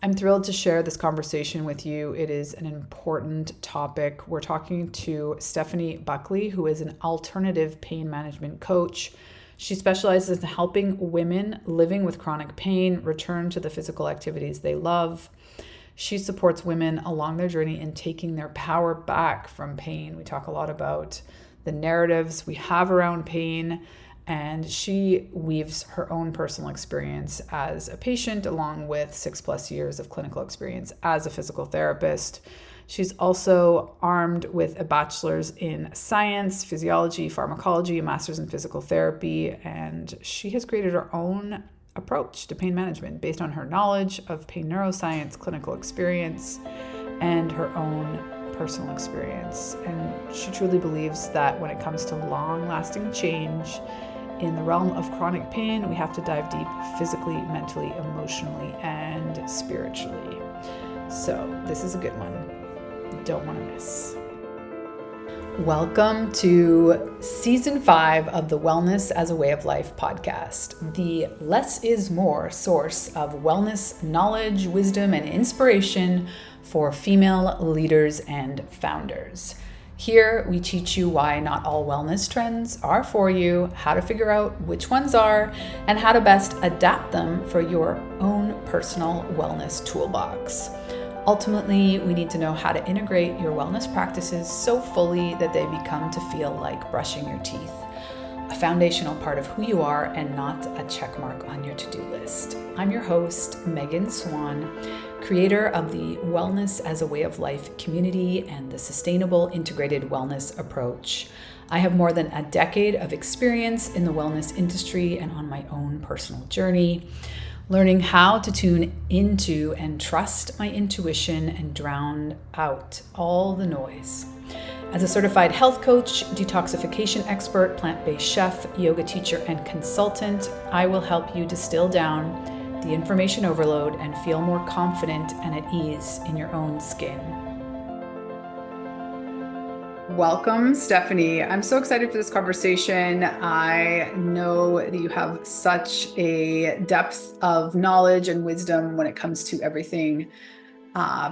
I'm thrilled to share this conversation with you. It is an important topic. We're talking to Stephanie Buckley, who is an alternative pain management coach. She specializes in helping women living with chronic pain return to the physical activities they love. She supports women along their journey in taking their power back from pain. We talk a lot about the narratives we have around pain, and she weaves her own personal experience as a patient along with 6+ years of clinical experience as a physical therapist. She's also armed with a bachelor's in science, physiology, pharmacology, a master's in physical therapy, and she has created her own approach to pain management based on her knowledge of pain neuroscience, clinical experience, and her own personal experience. And she truly believes that when it comes to long-lasting change in the realm of chronic pain, we have to dive deep physically, mentally, emotionally, and spiritually. So this is a good one. You don't want to miss. Welcome to Season 5 of the Wellness as a Way of Life podcast, the less is more source of wellness, knowledge, wisdom, and inspiration for female leaders and founders. Here, we teach you why not all wellness trends are for you, how to figure out which ones are, and how to best adapt them for your own personal wellness toolbox. Ultimately, we need to know how to integrate your wellness practices so fully that they become to feel like brushing your teeth, a foundational part of who you are and not a check mark on your to-do list. I'm your host, Megan Swan, creator of the Wellness as a Way of Life community and the Sustainable Integrated Wellness Approach. I have more than a decade of experience in the wellness industry and on my own personal journey, learning how to tune into and trust my intuition and drown out all the noise. As a certified health coach, detoxification expert, plant-based chef, yoga teacher, and consultant, I will help you distill down the information overload and feel more confident and at ease in your own skin. Welcome, Stephanie. I'm so excited for this conversation. I know that you have such a depth of knowledge and wisdom when it comes to everything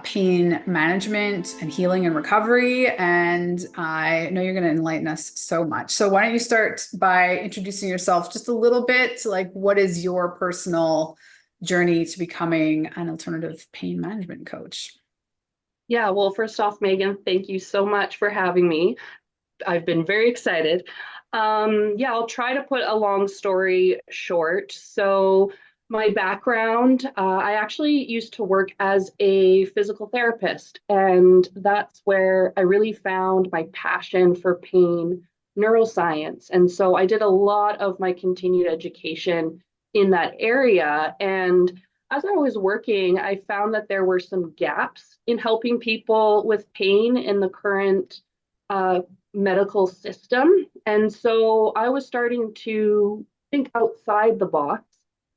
pain management and healing and recovery. And I know you're going to enlighten us so much. So why don't you start by introducing yourself just a little bit, like what is your personal journey to becoming an alternative pain management coach? Yeah, well, first off, Megan, thank you so much for having me. I've been very excited. I'll try to put a long story short. So, my background, I actually used to work as a physical therapist, and that's where I really found my passion for pain neuroscience. And so, I did a lot of my continued education in that area. And as I was working, I found that there were some gaps in helping people with pain in the current medical system. And so I was starting to think outside the box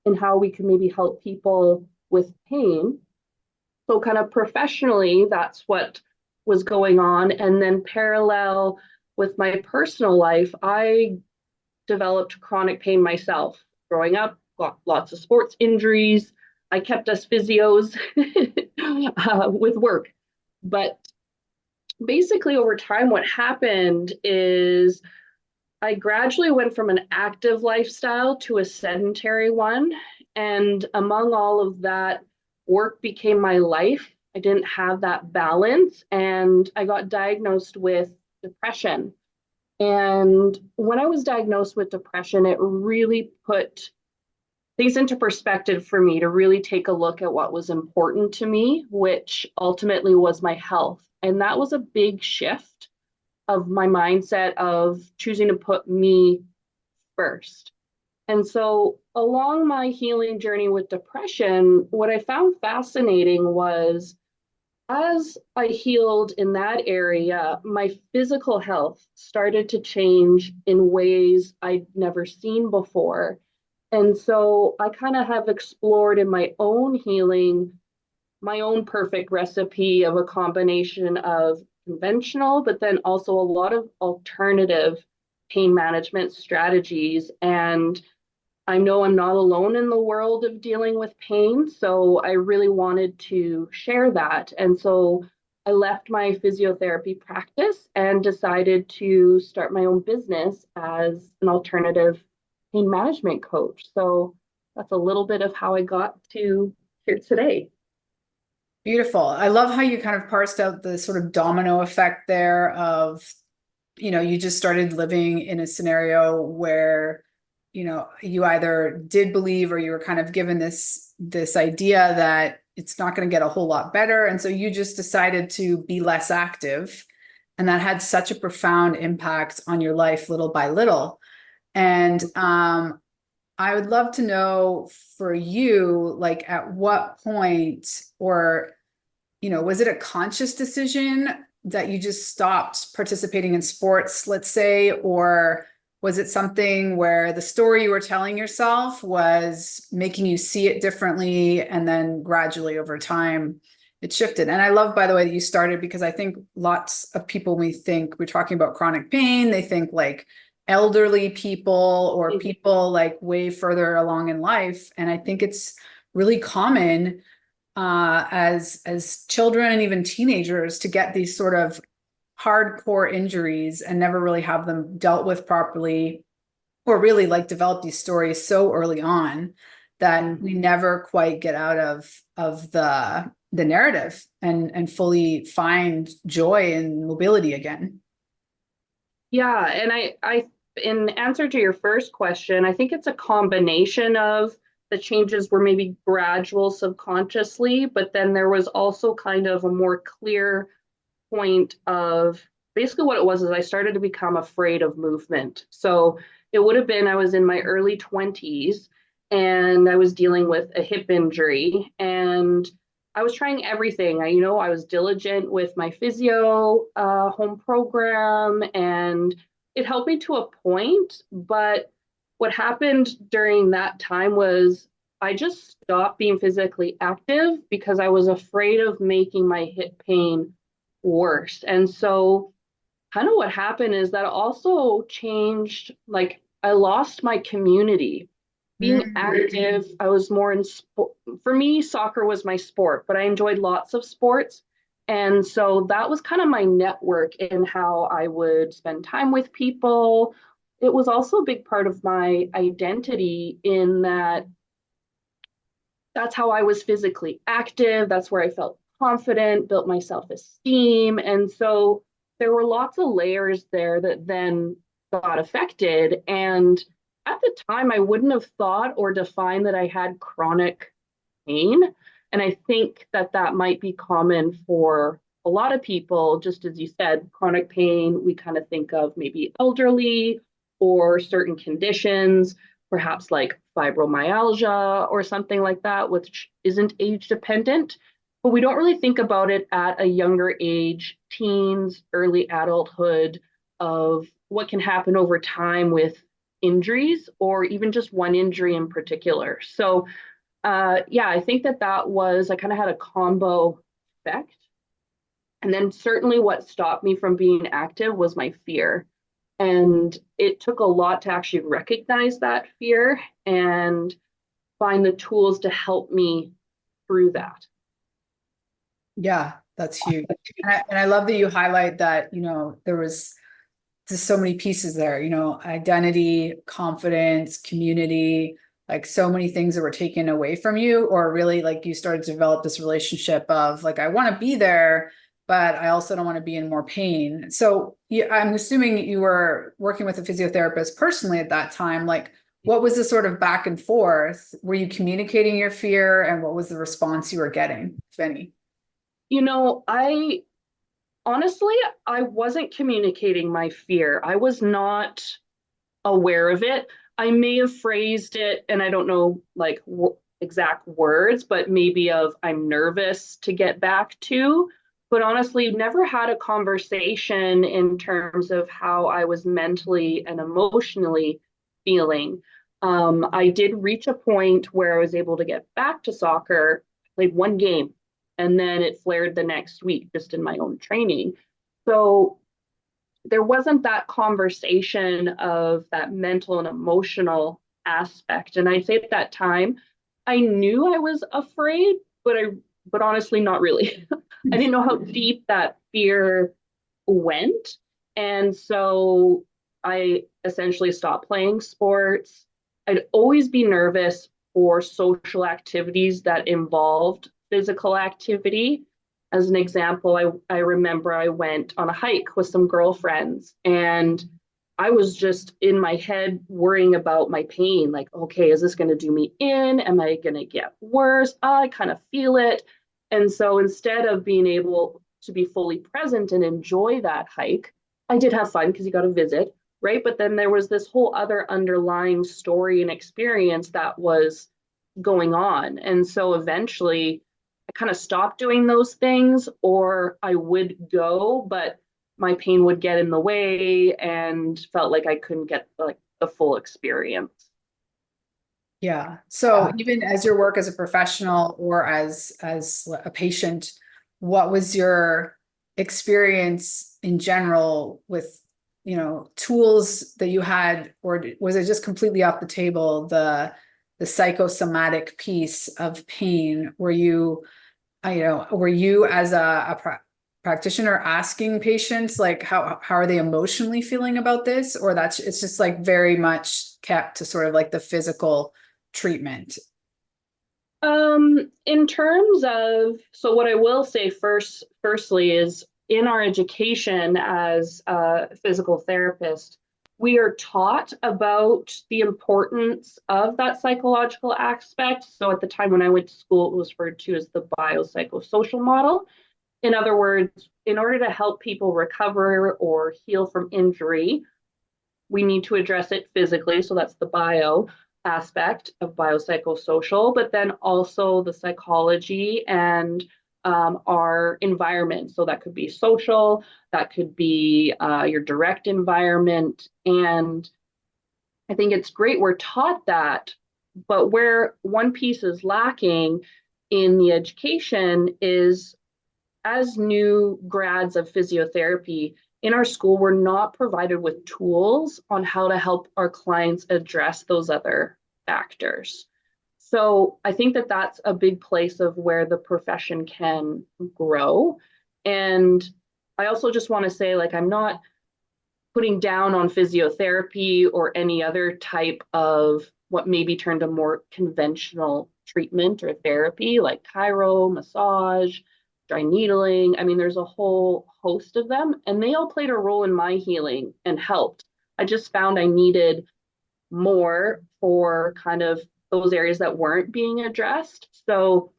in how we can maybe help people with pain. So, kind of professionally, that's what was going on. And then, parallel with my personal life, I developed chronic pain myself. Growing up, got lots of sports injuries. I kept us physios with work. But basically, over time, what happened is I gradually went from an active lifestyle to a sedentary one. And among all of that, work became my life. I didn't have that balance, and I got diagnosed with depression. And when I was diagnosed with depression, it really put things into perspective for me to really take a look at what was important to me, which ultimately was my health. And that was a big shift of my mindset of choosing to put me first. And so, along my healing journey with depression, what I found fascinating was as I healed in that area, my physical health started to change in ways I'd never seen before. And so I kind of have explored in my own healing, my own perfect recipe of a combination of conventional, but then also a lot of alternative pain management strategies. And I know I'm not alone in the world of dealing with pain, so I really wanted to share that. And so I left my physiotherapy practice and decided to start my own business as an alternative pain management coach. So that's a little bit of how I got to here today. Beautiful. I love how you kind of parsed out the sort of domino effect there of, you just started living in a scenario where, you either did believe or you were kind of given this idea that it's not going to get a whole lot better. And so you just decided to be less active. And that had such a profound impact on your life little by little. And I would love to know for you, like at what point, or, was it a conscious decision that you just stopped participating in sports, let's say, or was it something where the story you were telling yourself was making you see it differently and then gradually over time it shifted? And I love, by the way, that you started, because I think lots of people, when we think we're talking about chronic pain, they think like elderly people or people like way further along in life. And I think it's really common as children and even teenagers to get these sort of hardcore injuries and never really have them dealt with properly, or really like develop these stories so early on that we never quite get out of the narrative and fully find joy and mobility again. Yeah, and I in answer to your first question, I think it's a combination of the changes were maybe gradual subconsciously, but then there was also kind of a more clear point of basically what it was is I started to become afraid of movement. So it would have been I was in my early 20s and I was dealing with a hip injury and I was trying everything. I was diligent with my physio home program and it helped me to a point. But what happened during that time was I just stopped being physically active because I was afraid of making my hip pain worse. And so, kind of what happened is that also changed, like, I lost my community. Being active, I was more in sport. For me, soccer was my sport, but I enjoyed lots of sports. And so that was kind of my network in how I would spend time with people. It was also a big part of my identity in that that's how I was physically active. That's where I felt confident, built my self esteem. And so there were lots of layers there that then got affected. And at the time, I wouldn't have thought or defined that I had chronic pain. And I think that that might be common for a lot of people. Just as you said, chronic pain, we kind of think of maybe elderly or certain conditions, perhaps like fibromyalgia or something like that, which isn't age dependent. But we don't really think about it at a younger age, teens, early adulthood, of what can happen over time with injuries or even just one injury in particular. So yeah, I think that that was, I kind of had a combo effect. And then certainly what stopped me from being active was my fear. And it took a lot to actually recognize that fear and find the tools to help me through that. Yeah, that's huge. And I love that you highlight that, there was just so many pieces there, identity, confidence, community, like so many things that were taken away from you, or really like you started to develop this relationship of like, I want to be there, but I also don't want to be in more pain. So I'm assuming you were working with a physiotherapist personally at that time. Like, what was the sort of back and forth? Were you communicating your fear, and what was the response you were getting, if any? I honestly, I wasn't communicating my fear. I was not aware of it. I may have phrased it, and I don't know like exact words, but maybe of I'm nervous to get back to. But honestly, never had a conversation in terms of how I was mentally and emotionally feeling. I did reach a point where I was able to get back to soccer, played one game, and then it flared the next week just in my own training. So there wasn't that conversation of that mental and emotional aspect. And I say at that time, I knew I was afraid, but honestly, not really. I didn't know how deep that fear went. And so I essentially stopped playing sports. I'd always be nervous for social activities that involved physical activity. As an example, I remember I went on a hike with some girlfriends, and I was just in my head worrying about my pain. Like, okay, is this going to do me in? Am I going to get worse? I kind of feel it. And so instead of being able to be fully present and enjoy that hike, I did have fun because you got to visit, right? But then there was this whole other underlying story and experience that was going on. And so eventually I kind of stopped doing those things, or I would go, but my pain would get in the way and felt like I couldn't get like the full experience. Yeah. So even as your work as a professional or as a patient, what was your experience in general with, tools that you had, or was it just completely off the table, the psychosomatic piece of pain? Were you as a practitioner asking patients like how are they emotionally feeling about this, or it's just like very much kept to sort of like the physical treatment? In terms of, so what I will say firstly is in our education as a physical therapist, we are taught about the importance of that psychological aspect. So at the time when I went to school, it was referred to as the biopsychosocial model. In other words, in order to help people recover or heal from injury, we need to address it physically. So that's the bio aspect of biopsychosocial, but then also the psychology and our environment. So that could be social, that could be your direct environment. And I think it's great we're taught that, but where one piece is lacking in the education is as new grads of physiotherapy in our school, we're not provided with tools on how to help our clients address those other factors. So I think that that's a big place of where the profession can grow. And I also just want to say, like, I'm not putting down on physiotherapy or any other type of what may be turned a more conventional treatment or therapy like chiro, massage, dry needling. I mean, there's a whole host of them, and they all played a role in my healing and helped. I just found I needed more for kind of those areas that weren't being addressed. So,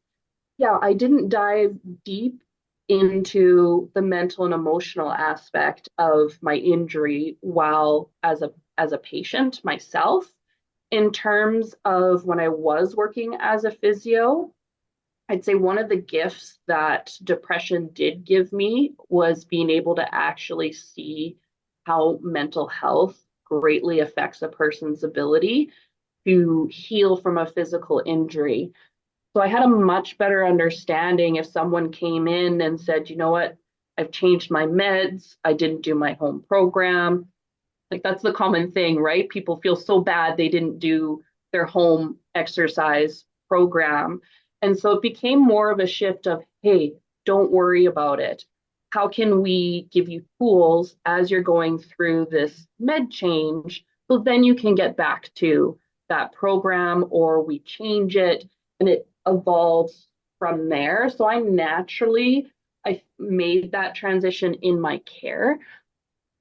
yeah, I didn't dive deep into the mental and emotional aspect of my injury while as a patient myself. In terms of when I was working as a physio, I'd say one of the gifts that depression did give me was being able to actually see how mental health greatly affects a person's ability to heal from a physical injury. So I had a much better understanding if someone came in and said, you know what, I've changed my meds, I didn't do my home program. Like that's the common thing, right? People feel so bad they didn't do their home exercise program. And so it became more of a shift of, hey, don't worry about it. How can we give you tools as you're going through this med change so then you can get back to that program, or we change it and it evolves from there. So I made that transition in my care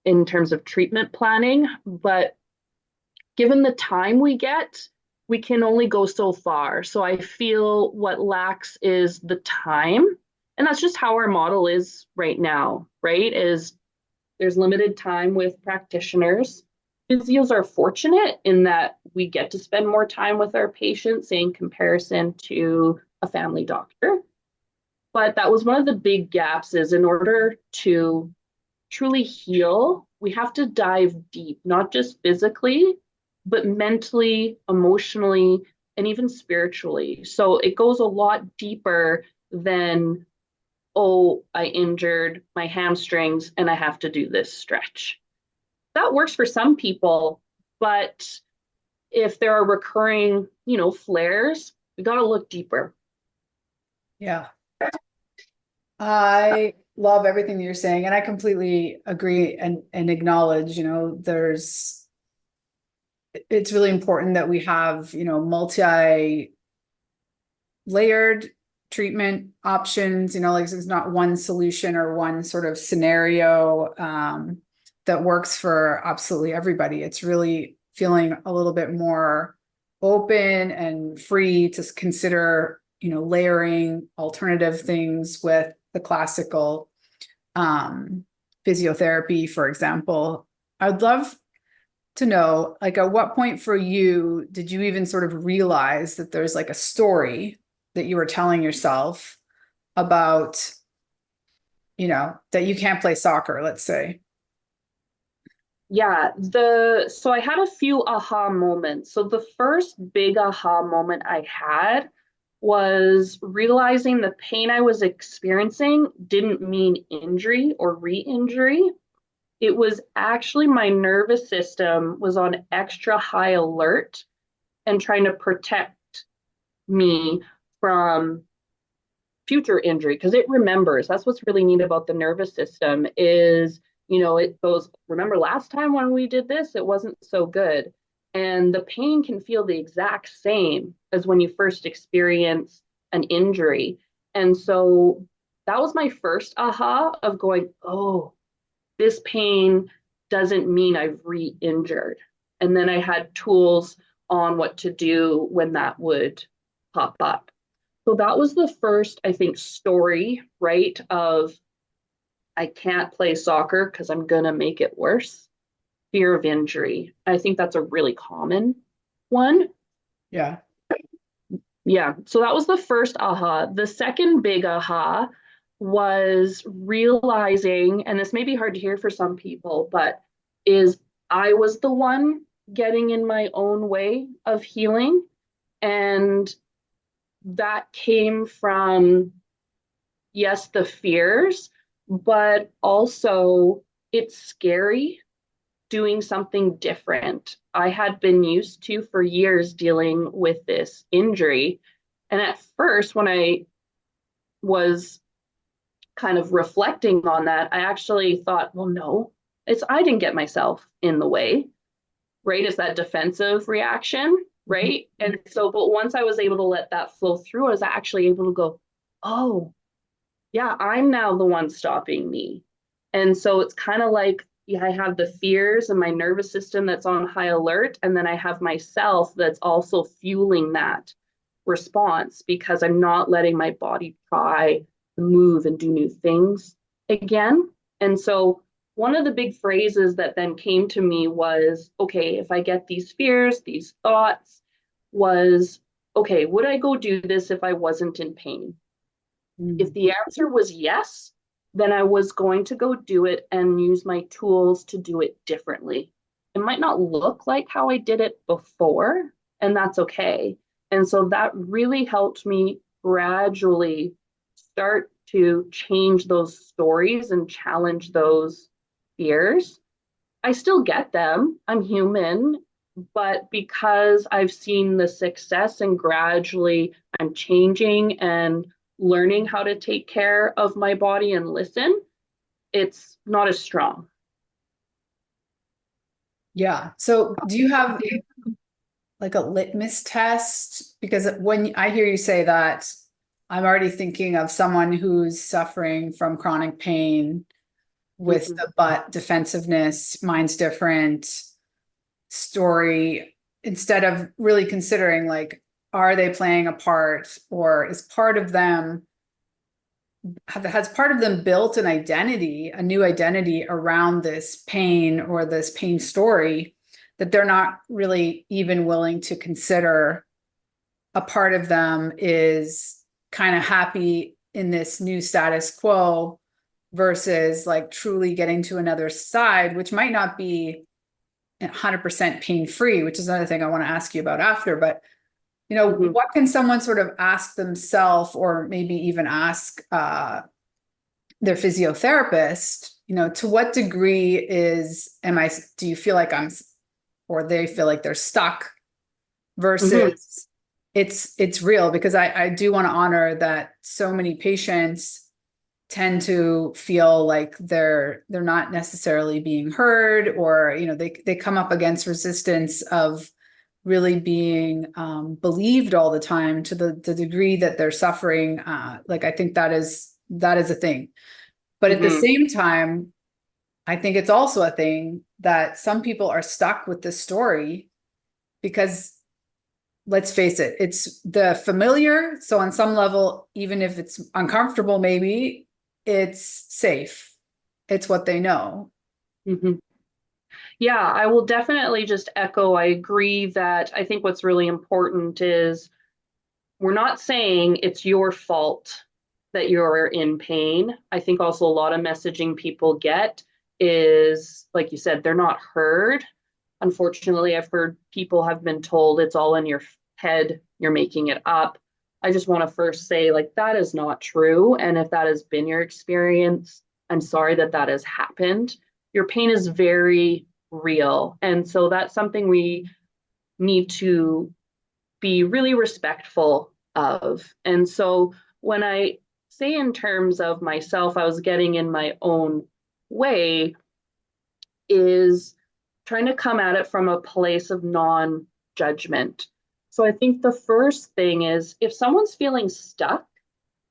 in terms of treatment planning, but given the time we get, we can only go so far. So I feel what lacks is the time. And that's just how our model is right now, right? Is there's limited time with practitioners. Physios are fortunate in that we get to spend more time with our patients in comparison to a family doctor. But that was one of the big gaps is in order to truly heal, we have to dive deep, not just physically, but mentally, emotionally, and even spiritually. So it goes a lot deeper than, oh, I injured my hamstrings and I have to do this stretch. That works for some people, but if there are recurring, flares, we got to look deeper. Yeah. I love everything that you're saying, and I completely agree and acknowledge, it's really important that we have, multi-layered treatment options, like it's not one solution or one sort of scenario that works for absolutely everybody. It's really feeling a little bit more open and free to consider, layering alternative things with the classical physiotherapy, for example. I'd love to know, like, at what point for you did you even sort of realize that there's like a story that you were telling yourself about, that you can't play soccer, let's say? Yeah, so I had a few aha moments. So the first big aha moment I had was realizing the pain I was experiencing didn't mean injury or re-injury. It was actually my nervous system was on extra high alert and trying to protect me from future injury because it remembers. That's what's really neat about the nervous system is, it goes, remember last time when we did this, it wasn't so good. And the pain can feel the exact same as when you first experience an injury. And so that was my first aha of going, oh, this pain doesn't mean I've re-injured. And then I had tools on what to do when that would pop up. So that was the first, I think, story, right? Of I can't play soccer because I'm going to make it worse. Fear of injury. I think that's a really common one. Yeah. Yeah. So that was the first aha. The second big aha was realizing, and this may be hard to hear for some people, but is I was the one getting in my own way of healing. And that came from, yes, the fears, but also it's scary doing something different. I had been used to for years dealing with this injury. And at first, when I was kind of reflecting on that, I actually thought, well, no, I didn't get myself in the way, right? It's that defensive reaction, right? And so, but once I was able to let that flow through, I was actually able to go, oh, yeah, I'm now the one stopping me. And so it's kind of like, yeah, I have the fears and my nervous system that's on high alert. And then I have myself that's also fueling that response because I'm not letting my body try to move and do new things again. And so one of the big phrases that then came to me was, okay, if I get these fears, these thoughts, was, okay, would I go do this if I wasn't in pain? If the answer was yes, then I was going to go do it and use my tools to do it differently. It might not look like how I did it before, and that's okay. And so that really helped me gradually start to change those stories and challenge those fears. I still get them. I'm human, but because I've seen the success and gradually I'm changing and learning how to take care of my body and listen, it's not as strong. Yeah. So do you have like a litmus test? Because when I hear you say that, I'm already thinking of someone who's suffering from chronic pain with Mhm. the butt defensiveness, mine's different story, instead of really considering, like, are they playing a part, or is part of them has part of them built an identity, a new identity around this pain or this pain story that they're not really even willing to consider. A part of them is kind of happy in this new status quo versus like truly getting to another side, which might not be 100% pain free, which is another thing I want to ask you about after. But Mhm. what can someone sort of ask themselves, or maybe even ask their physiotherapist, to what degree do you feel like or they feel like they're stuck Mhm. versus it's real, because I do want to honor that so many patients tend to feel like they're not necessarily being heard, or they come up against resistance of really being believed all the time to the degree that they're suffering. Like, I think that is a thing. But at the Mhm. same time, I think it's also a thing that some people are stuck with this story because, let's face it, it's the familiar. So on some level, even if it's uncomfortable, maybe it's safe. It's what they know. Mhm. Yeah, I will definitely just echo. I agree that I think what's really important is we're not saying it's your fault that you're in pain. I think also a lot of messaging people get is, like you said, they're not heard. Unfortunately, I've heard people have been told it's all in your head, you're making it up. I just want to first say, like, that is not true. And if that has been your experience, I'm sorry that that has happened. Your pain is very real. And so that's something we need to be really respectful of. And so when I say in terms of myself, I was getting in my own way, is trying to come at it from a place of non judgment. So I think the first thing is if someone's feeling stuck,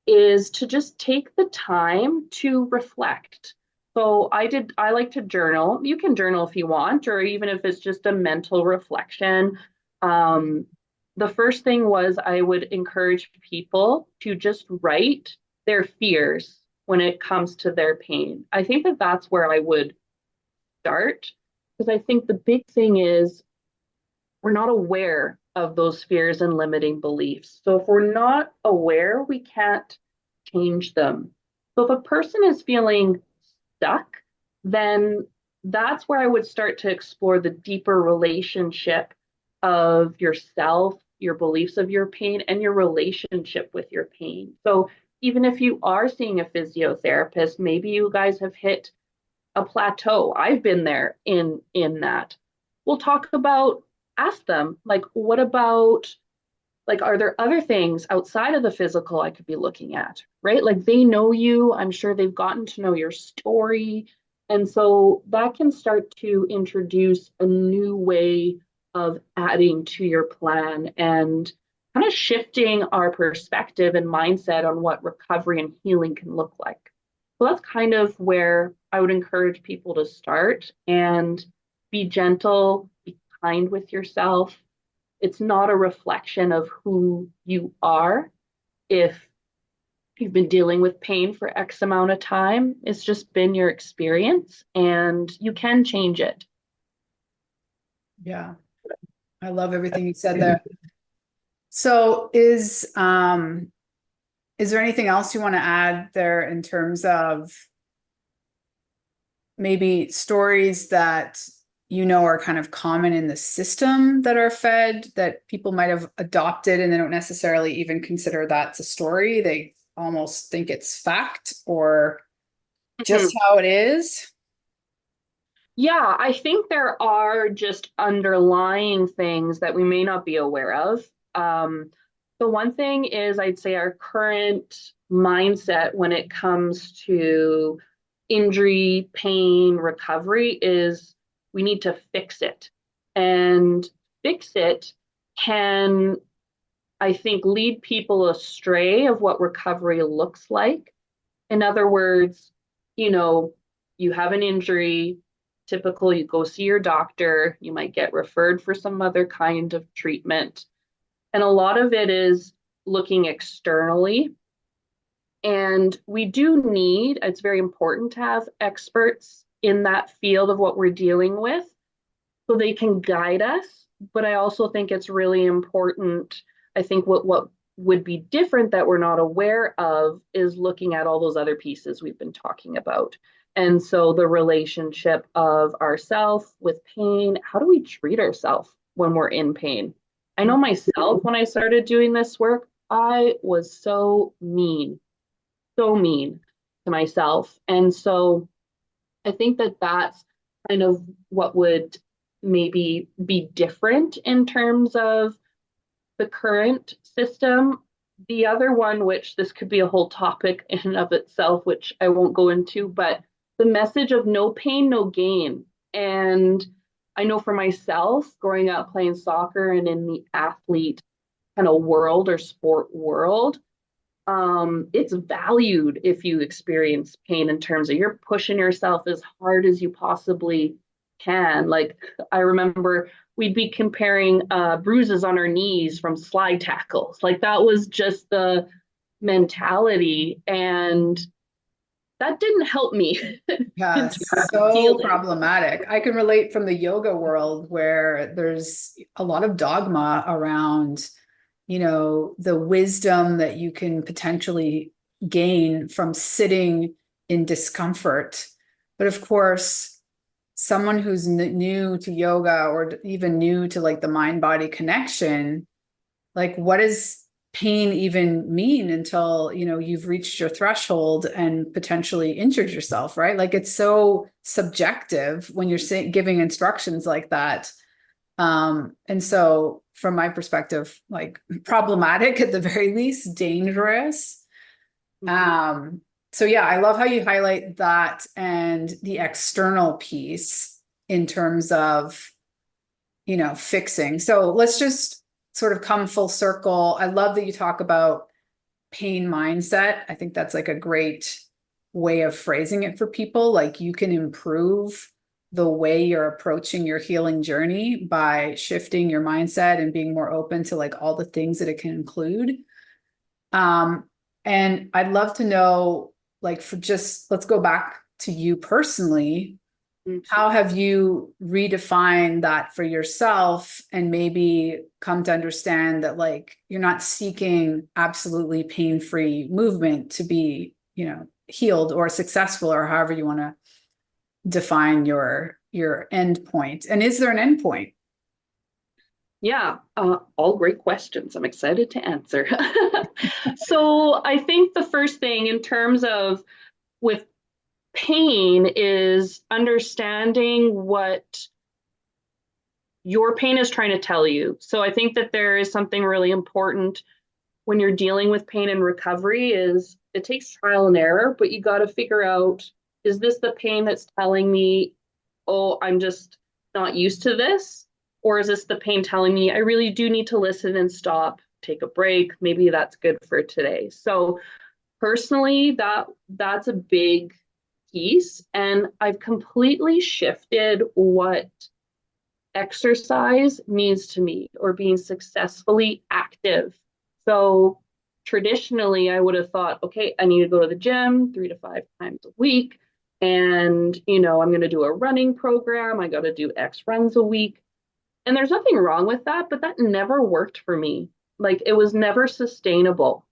is to just take the time to reflect. So I like to journal. You can journal if you want, or even if it's just a mental reflection. Um, the first thing was I would encourage people to just write their fears when it comes to their pain. I think that that's where I would start, because I think the big thing is we're not aware of those fears and limiting beliefs. So if we're not aware, we can't change them. So if a person is feeling stuck, then that's where I would start to explore the deeper relationship of yourself, your beliefs of your pain, and your relationship with your pain. So even if you are seeing a physiotherapist, maybe you guys have hit a plateau. I've been there in that. We'll talk about, ask them, like, what about, like, are there other things outside of the physical I could be looking at, right? Like, they know you, I'm sure they've gotten to know your story. And so that can start to introduce a new way of adding to your plan and kind of shifting our perspective and mindset on what recovery and healing can look like. So that's kind of where I would encourage people to start and be gentle, be kind with yourself. It's not a reflection of who you are if you've been dealing with pain for X amount of time. It's just been your experience and you can change it. Yeah, I love everything you said there. So is there anything else you want to add there in terms of maybe stories that are kind of common in the system that are fed, that people might have adopted and they don't necessarily even consider that's a story? They almost think it's fact or just Mhm. how it is. Yeah, I think there are just underlying things that we may not be aware of. The one thing is, I'd say our current mindset when it comes to injury, pain, recovery is we need to fix it. And fix it can, I think, lead people astray of what recovery looks like. In other words, you know, you have an injury, typical, you go see your doctor, you might get referred for some other kind of treatment. And a lot of it is looking externally. And we do need, it's very important to have experts in that field of what we're dealing with so they can guide us. But I also think it's really important. I think what would be different that we're not aware of is looking at all those other pieces we've been talking about. And so the relationship of ourself with pain, how do we treat ourselves when we're in pain? I know myself when I started doing this work, I was so mean to myself. And so I think that that's kind of what would maybe be different in terms of the current system. The other one, which this could be a whole topic in and of itself, which I won't go into, but the message of no pain, no gain. And I know for myself, growing up playing soccer and in the athlete kind of world or sport world, it's valued if you experience pain in terms of you're pushing yourself as hard as you possibly can. Like I remember we'd be comparing bruises on our knees from slide tackles. Like that was just the mentality, and that didn't help me Yeah, in terms of so healing. problematic. I can relate from the yoga world where there's a lot of dogma around, the wisdom that you can potentially gain from sitting in discomfort. But of course, someone who's new to yoga or even new to like the mind body connection, like what does pain even mean until you've reached your threshold and potentially injured yourself, right? Like it's so subjective when you're giving instructions like that. And so from my perspective, like problematic at the very least, dangerous. Mhm. So yeah, I love how you highlight that and the external piece in terms of fixing. So let's just sort of come full circle. I love that you talk about pain mindset. I think that's like a great way of phrasing it for people. Like you can improve the way you're approaching your healing journey by shifting your mindset and being more open to like all the things that it can include. And I'd love to know, like, for just let's go back to you personally. How have you redefined that for yourself and maybe come to understand that like you're not seeking absolutely pain-free movement to be, healed or successful or however you want to define your end point? And is there an end point? Yeah, all great questions. I'm excited to answer. So I think the first thing in terms of with pain is understanding what your pain is trying to tell you. So I think that there is something really important when you're dealing with pain and recovery is it takes trial and error, but you got to figure out, is this the pain that's telling me, oh, I'm just not used to this? Or is this the pain telling me I really do need to listen and stop, take a break? Maybe that's good for today. So personally, that's a big piece. And I've completely shifted what exercise means to me or being successfully active. So traditionally, I would have thought, okay, I need to go to the gym 3 to 5 times a week. And, I'm going to do a running program. I got to do X runs a week. And there's nothing wrong with that, but that never worked for me. Like it was never sustainable.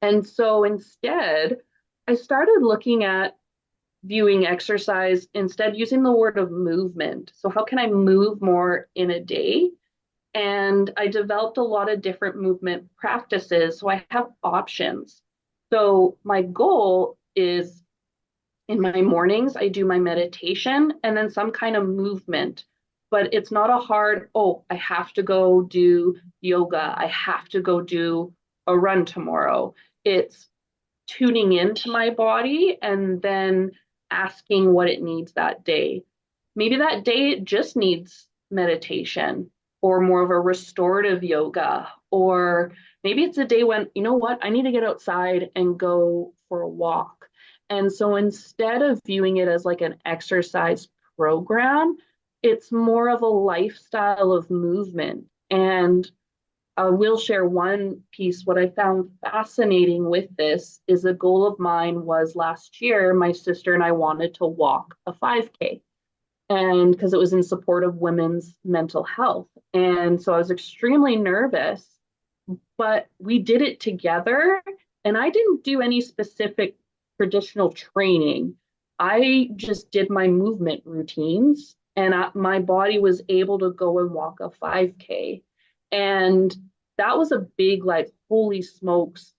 And so instead, I started looking at viewing exercise instead using the word of movement. So, how can I move more in a day? And I developed a lot of different movement practices. So, I have options. So, my goal is in my mornings, I do my meditation and then some kind of movement. But it's not a hard, oh, I have to go do yoga. I have to go do a run tomorrow. It's tuning into my body and then asking what it needs that day. Maybe that day it just needs meditation or more of a restorative yoga. Or maybe it's a day when, you know what, I need to get outside and go for a walk. And so instead of viewing it as like an exercise program, it's more of a lifestyle of movement. And I will share one piece. What I found fascinating with this is a goal of mine was last year, my sister and I wanted to walk a 5K and because it was in support of women's mental health. And so I was extremely nervous, but we did it together and I didn't do any specific traditional training. I just did my movement routines and my body was able to go and walk a 5K. And that was a big, like, holy smokes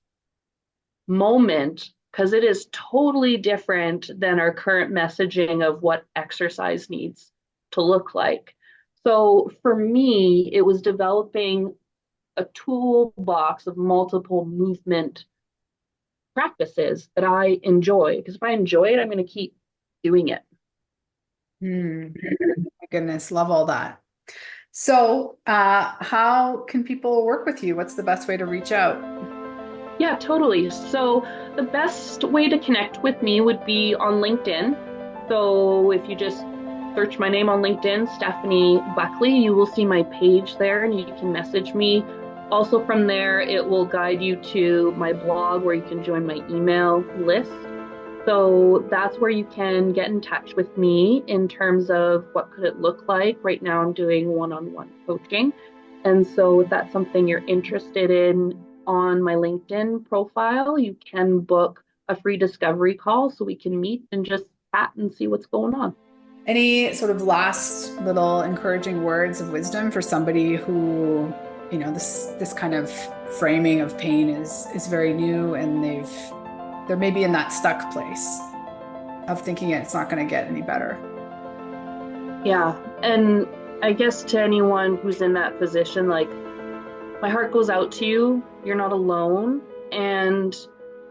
moment because it is totally different than our current messaging of what exercise needs to look like. So for me, it was developing a toolbox of multiple movement practices that I enjoy. Because if I enjoy it, I'm going to keep doing it. My goodness, love all that. So, how can people work with you? What's the best way to reach out? Yeah, totally. So the best way to connect with me would be on LinkedIn. So if you just search my name on LinkedIn, Stephanie Buckley, you will see my page there and you can message me. Also from there, it will guide you to my blog where you can join my email list. So that's where you can get in touch with me in terms of what could it look like. Right now I'm doing one-on-one coaching. And so if that's something you're interested in on my LinkedIn profile, you can book a free discovery call so we can meet and just chat and see what's going on. Any sort of last little encouraging words of wisdom for somebody who, this kind of framing of pain is very new, and they're maybe in that stuck place of thinking it's not going to get any better. Yeah. And I guess to anyone who's in that position, like, my heart goes out to you. You're not alone. And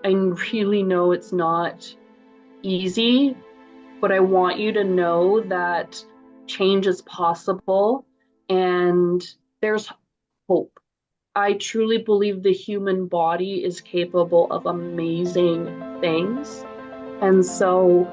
I really know it's not easy, but I want you to know that change is possible and there's hope. I truly believe the human body is capable of amazing things. And so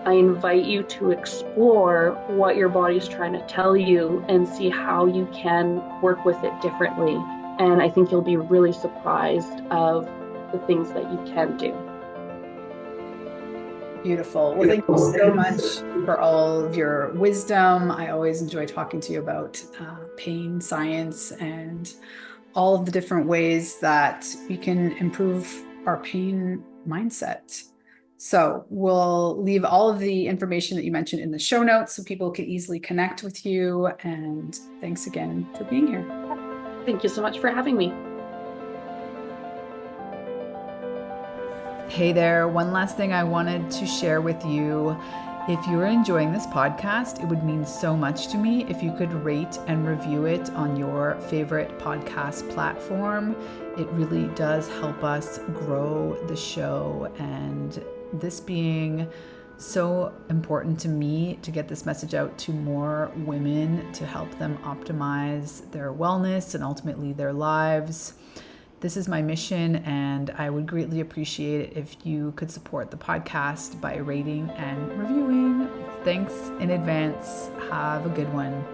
I invite you to explore what your body's trying to tell you and see how you can work with it differently. And I think you'll be really surprised of the things that you can do. Beautiful. Well, thank you so much for all of your wisdom. I always enjoy talking to you about pain science and all of the different ways that we can improve our pain mindset. So we'll leave all of the information that you mentioned in the show notes so people can easily connect with you. And thanks again for being here. Thank you so much for having me. Hey there, one last thing I wanted to share with you. If you're enjoying this podcast, it would mean so much to me if you could rate and review it on your favorite podcast platform. It really does help us grow the show, and this being so important to me to get this message out to more women to help them optimize their wellness and ultimately their lives. This is my mission, and I would greatly appreciate it if you could support the podcast by rating and reviewing. Thanks in advance. Have a good one.